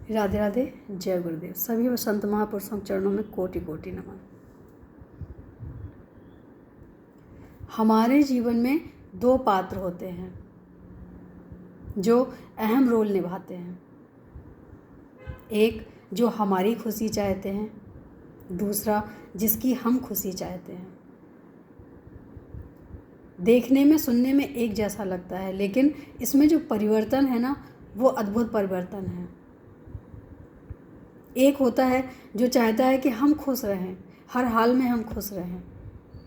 राधे राधे। जय गुरुदेव। सभी संत महापुरुषों के चरणों में कोटि कोटि नमन। हमारे जीवन में दो पात्र होते हैं जो अहम रोल निभाते हैं। एक जो हमारी खुशी चाहते हैं, दूसरा जिसकी हम खुशी चाहते हैं। देखने में सुनने में एक जैसा लगता है, लेकिन इसमें जो परिवर्तन है ना, वो अद्भुत परिवर्तन है। एक होता है जो चाहता है कि हम खुश रहें, हर हाल में हम खुश रहें।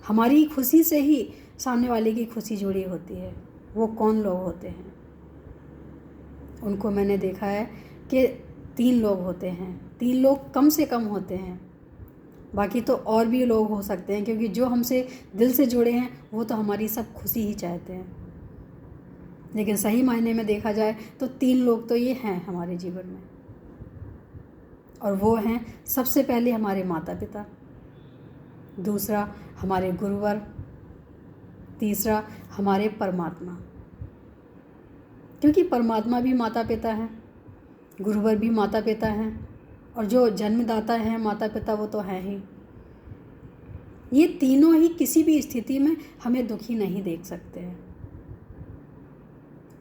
हमारी खुशी से ही सामने वाले की खुशी जुड़ी होती है। वो कौन लोग होते हैं? उनको मैंने देखा है कि 3 लोग होते हैं। 3 लोग कम से कम होते हैं, बाकी तो और भी लोग हो सकते हैं, क्योंकि जो हमसे दिल से जुड़े हैं वो तो हमारी सब खुशी ही चाहते हैं। लेकिन सही मायने में देखा जाए तो 3 लोग तो ये हैं हमारे जीवन में, और वो हैं सबसे पहले हमारे माता पिता, दूसरा हमारे गुरुवर, तीसरा हमारे परमात्मा। क्योंकि परमात्मा भी माता पिता हैं, गुरुवर भी माता पिता हैं, और जो जन्मदाता हैं माता पिता वो तो हैं ही। ये तीनों ही किसी भी स्थिति में हमें दुखी नहीं देख सकते हैं।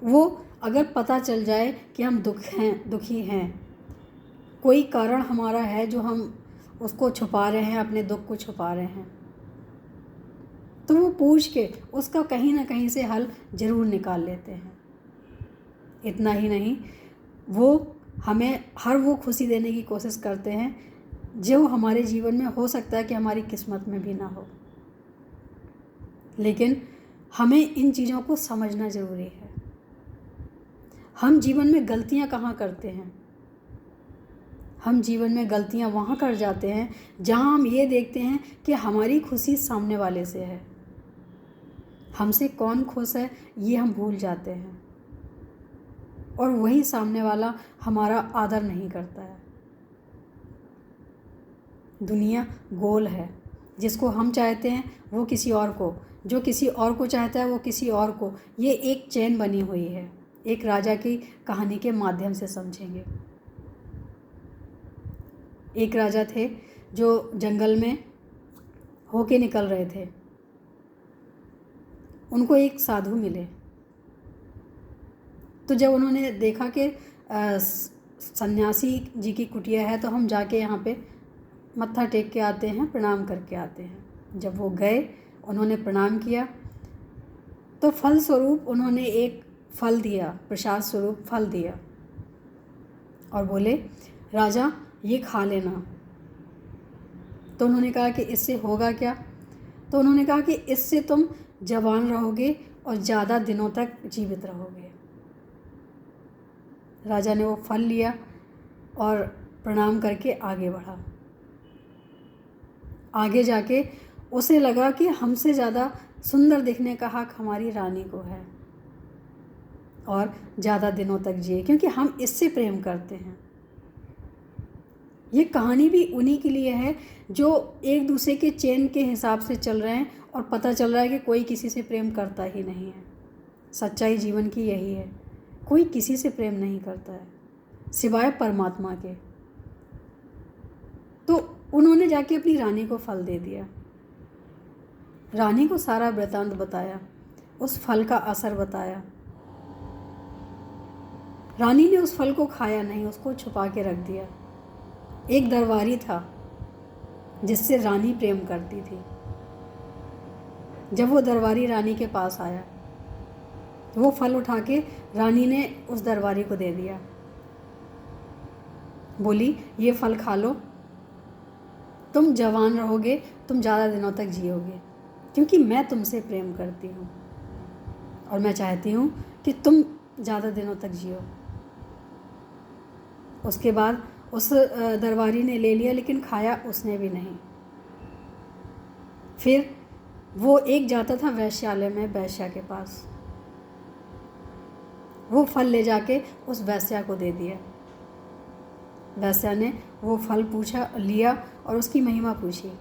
वो अगर पता चल जाए कि हम दुखी हैं, कोई कारण हमारा है जो हम उसको छुपा रहे हैं, अपने दुख को छुपा रहे हैं, तो वो पूछ के उसका कहीं ना कहीं से हल ज़रूर निकाल लेते हैं। इतना ही नहीं, वो हमें हर वो खुशी देने की कोशिश करते हैं जो हमारे जीवन में हो सकता है कि हमारी किस्मत में भी ना हो। लेकिन हमें इन चीज़ों को समझना ज़रूरी है। हम जीवन में गलतियाँ कहाँ करते हैं? हम जीवन में गलतियाँ वहाँ कर जाते हैं जहाँ हम ये देखते हैं कि हमारी खुशी सामने वाले से है, हमसे कौन खुश है ये हम भूल जाते हैं, और वही सामने वाला हमारा आदर नहीं करता है। दुनिया गोल है, जिसको हम चाहते हैं वो किसी और को, जो किसी और को चाहता है वो किसी और को। ये एक चेन बनी हुई है। एक राजा की कहानी के माध्यम से समझेंगे। एक राजा थे जो जंगल में होके निकल रहे थे। उनको एक साधु मिले, तो जब उन्होंने देखा कि सन्यासी जी की कुटिया है, तो हम जाके यहाँ पे मत्था टेक के आते हैं, प्रणाम करके आते हैं। जब वो गए, उन्होंने प्रणाम किया, तो फल स्वरूप उन्होंने एक फल दिया, प्रसाद स्वरूप फल दिया, और बोले, राजा ये खा लेना। तो उन्होंने कहा कि इससे होगा क्या? तो उन्होंने कहा कि इससे तुम जवान रहोगे और ज़्यादा दिनों तक जीवित रहोगे। राजा ने वो फल लिया और प्रणाम करके आगे बढ़ा। आगे जाके उसे लगा कि हमसे ज़्यादा सुंदर दिखने का हक हमारी रानी को है, और ज़्यादा दिनों तक जिए, क्योंकि हम इससे प्रेम करते हैं। ये कहानी भी उन्हीं के लिए है जो एक दूसरे के चेन के हिसाब से चल रहे हैं, और पता चल रहा है कि कोई किसी से प्रेम करता ही नहीं है। सच्चाई जीवन की यही है, कोई किसी से प्रेम नहीं करता है सिवाय परमात्मा के। तो उन्होंने जाके अपनी रानी को फल दे दिया। रानी को सारा वृतांत बताया, उस फल का असर बताया। रानी ने उस फल को खाया नहीं, उसको छुपा के रख दिया। एक दरबारी था जिससे रानी प्रेम करती थी। जब वो दरबारी रानी के पास आया, तो वो फल उठा के रानी ने उस दरबारी को दे दिया। बोली, ये फल खा लो, तुम जवान रहोगे, तुम ज़्यादा दिनों तक जियोगे, क्योंकि मैं तुमसे प्रेम करती हूँ और मैं चाहती हूँ कि तुम ज़्यादा दिनों तक जियो। उसके बाद उस दरबारी ने ले लिया, लेकिन खाया उसने भी नहीं। फिर वो एक जाता था वैश्यालय में, वैश्या के पास। वो फल ले जाके उस वैश्या को दे दिया। वैश्या ने वो फल लिया और उसकी महिमा पूछी।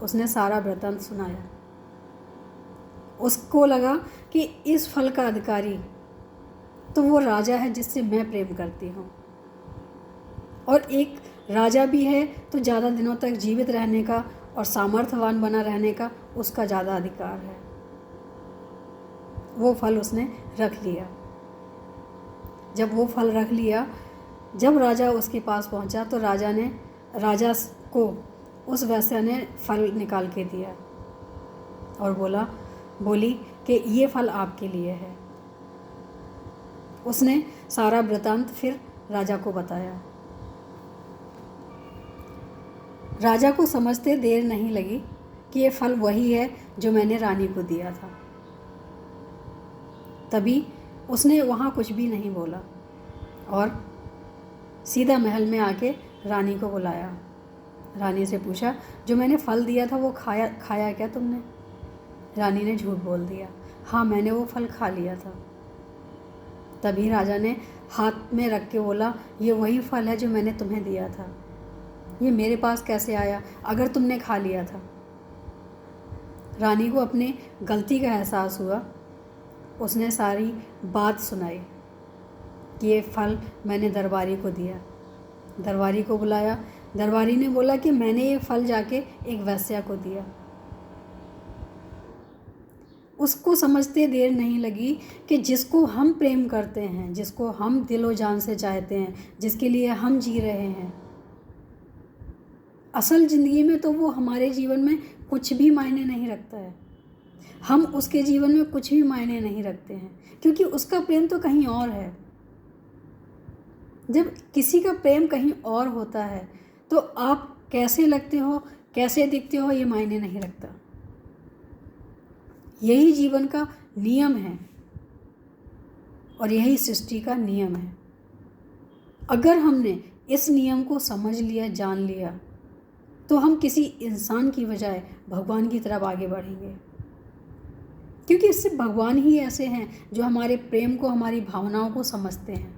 उसने सारा वृतांत सुनाया। उसको लगा कि इस फल का अधिकारी तो वो राजा है जिससे मैं प्रेम करती हूँ। और एक राजा भी है तो ज़्यादा दिनों तक जीवित रहने का और सामर्थ्यवान बना रहने का उसका ज़्यादा अधिकार है। वो फल उसने रख लिया। जब वो फल रख लिया, जब राजा उसके पास पहुंचा तो राजा को उस वेश्या ने फल निकाल के दिया और बोली कि ये फल आपके लिए है। उसने सारा वृतांत फिर राजा को बताया। राजा को समझते देर नहीं लगी कि ये फल वही है जो मैंने रानी को दिया था। तभी उसने वहाँ कुछ भी नहीं बोला और सीधा महल में आके रानी को बुलाया। रानी से पूछा, जो मैंने फल दिया था वो खाया क्या तुमने? रानी ने झूठ बोल दिया, हाँ मैंने वो फल खा लिया था। तभी राजा ने हाथ में रख के बोला, ये वही फल है जो मैंने तुम्हें दिया था। ये मेरे पास कैसे आया अगर तुमने खा लिया था? रानी को अपनी गलती का एहसास हुआ। उसने सारी बात सुनाई कि ये फल मैंने दरबारी को दिया। दरबारी को बुलाया। दरबारी ने बोला कि मैंने ये फल जाके एक वेश्या को दिया। उसको समझते देर नहीं लगी कि जिसको हम प्रेम करते हैं, जिसको हम दिलो जान से चाहते हैं, जिसके लिए हम जी रहे हैं, असल ज़िंदगी में तो वो हमारे जीवन में कुछ भी मायने नहीं रखता है। हम उसके जीवन में कुछ भी मायने नहीं रखते हैं क्योंकि उसका प्रेम तो कहीं और है। जब किसी का प्रेम कहीं और होता है तो आप कैसे लगते हो, कैसे दिखते हो, ये मायने नहीं रखता। यही जीवन का नियम है और यही सृष्टि का नियम है। अगर हमने इस नियम को समझ लिया, जान लिया, तो हम किसी इंसान की बजाय भगवान की तरफ आगे बढ़ेंगे, क्योंकि इससे भगवान ही ऐसे हैं जो हमारे प्रेम को, हमारी भावनाओं को समझते हैं।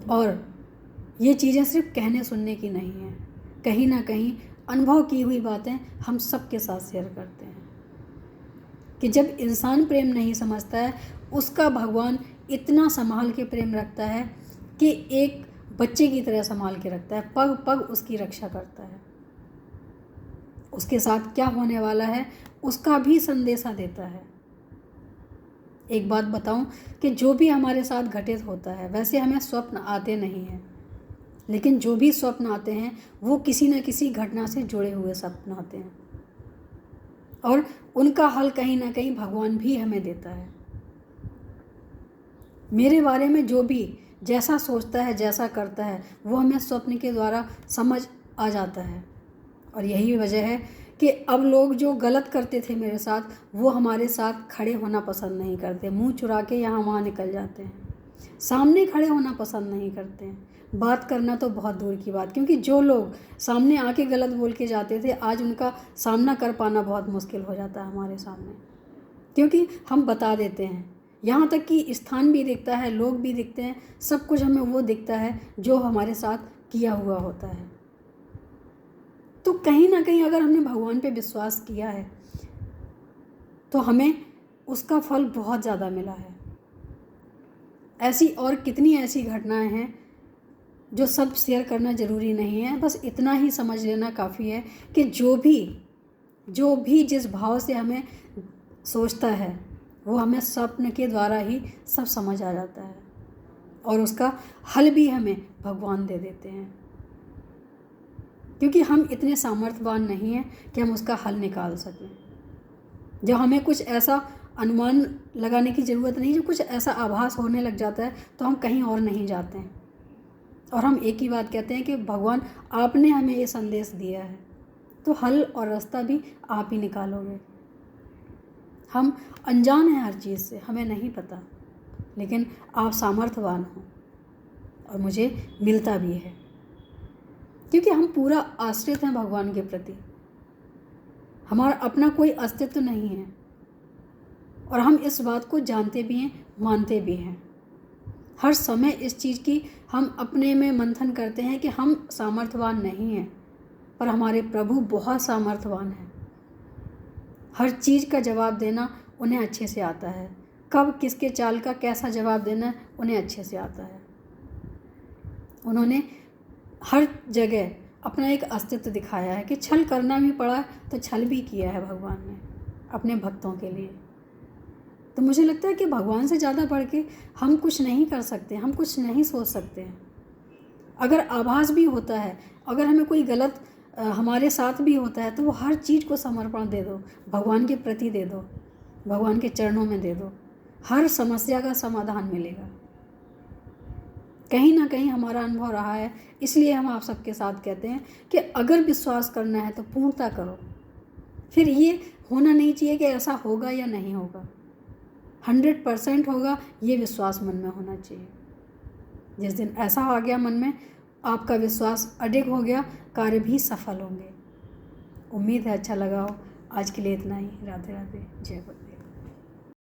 और ये चीज़ें सिर्फ कहने सुनने की नहीं है, कहीं ना कहीं अनुभव की हुई बातें हम सबके साथ शेयर करते हैं कि जब इंसान प्रेम नहीं समझता है, उसका भगवान इतना संभाल के प्रेम रखता है कि एक बच्चे की तरह संभाल के रखता है, पग पग उसकी रक्षा करता है। उसके साथ क्या होने वाला है उसका भी संदेशा देता है। एक बात बताऊं कि जो भी हमारे साथ घटित होता है, वैसे हमें स्वप्न आते नहीं हैं, लेकिन जो भी स्वप्न आते हैं वो किसी न किसी घटना से जुड़े हुए स्वप्न आते हैं और उनका हल कहीं ना कहीं भगवान भी हमें देता है। मेरे बारे में जो भी जैसा सोचता है, जैसा करता है, वो हमें स्वप्न के द्वारा समझ आ जाता है। और यही वजह है कि अब लोग जो गलत करते थे मेरे साथ, वो हमारे साथ खड़े होना पसंद नहीं करते, मुंह चुरा के यहाँ वहाँ निकल जाते हैं, सामने खड़े होना पसंद नहीं करते हैं। बात करना तो बहुत दूर की बात, क्योंकि जो लोग सामने आके गलत बोल के जाते थे, आज उनका सामना कर पाना बहुत मुश्किल हो जाता है हमारे सामने, क्योंकि हम बता देते हैं। यहाँ तक कि स्थान भी दिखता है, लोग भी दिखते हैं, सब कुछ हमें वो दिखता है जो हमारे साथ किया हुआ होता है। तो कहीं ना कहीं अगर हमने भगवान पे विश्वास किया है तो हमें उसका फल बहुत ज़्यादा मिला है। ऐसी और कितनी ऐसी घटनाएं हैं जो सब शेयर करना ज़रूरी नहीं है, बस इतना ही समझ लेना काफ़ी है कि जो भी जिस भाव से हमें सोचता है वो हमें स्वप्न के द्वारा ही सब समझ आ जाता है और उसका हल भी हमें भगवान दे देते हैं, क्योंकि हम इतने सामर्थ्यवान नहीं हैं कि हम उसका हल निकाल सकें। जब हमें कुछ ऐसा अनुमान लगाने की ज़रूरत नहीं, जब कुछ ऐसा आभास होने लग जाता है तो हम कहीं और नहीं जाते हैं और हम एक ही बात कहते हैं कि भगवान आपने हमें ये संदेश दिया है तो हल और रास्ता भी आप ही निकालोगे। हम अनजान हैं हर चीज़ से, हमें नहीं पता, लेकिन आप सामर्थ्यवान हो और मुझे मिलता भी है, क्योंकि हम पूरा आश्रित हैं भगवान के प्रति। हमारा अपना कोई अस्तित्व नहीं है और हम इस बात को जानते भी हैं, मानते भी हैं। हर समय इस चीज़ की हम अपने में मंथन करते हैं कि हम सामर्थ्यवान नहीं हैं, पर हमारे प्रभु बहुत सामर्थ्यवान हैं। हर चीज़ का जवाब देना उन्हें अच्छे से आता है, कब किसके चाल का कैसा जवाब देना है उन्हें अच्छे से आता है। उन्होंने हर जगह अपना एक अस्तित्व दिखाया है कि छल करना भी पड़ा तो छल भी किया है भगवान ने अपने भक्तों के लिए। तो मुझे लगता है कि भगवान से ज़्यादा बढ़ के हम कुछ नहीं कर सकते, हम कुछ नहीं सोच सकते हैं। अगर आभास भी होता है, अगर हमें कोई गलत हमारे साथ भी होता है, तो वो हर चीज़ को समर्पण दे दो, भगवान के प्रति दे दो, भगवान के चरणों में दे दो, हर समस्या का समाधान मिलेगा। कहीं ना कहीं हमारा अनुभव रहा है, इसलिए हम आप सबके साथ कहते हैं कि अगर विश्वास करना है तो पूर्णता करो। फिर ये होना नहीं चाहिए कि ऐसा होगा या नहीं होगा, 100% होगा, ये विश्वास मन में होना चाहिए। जिस दिन ऐसा आ गया मन में, आपका विश्वास अडिग हो गया, कार्य भी सफल होंगे। उम्मीद है अच्छा लगा हो। आज के लिए इतना ही। राधे राधे, जय गुरु।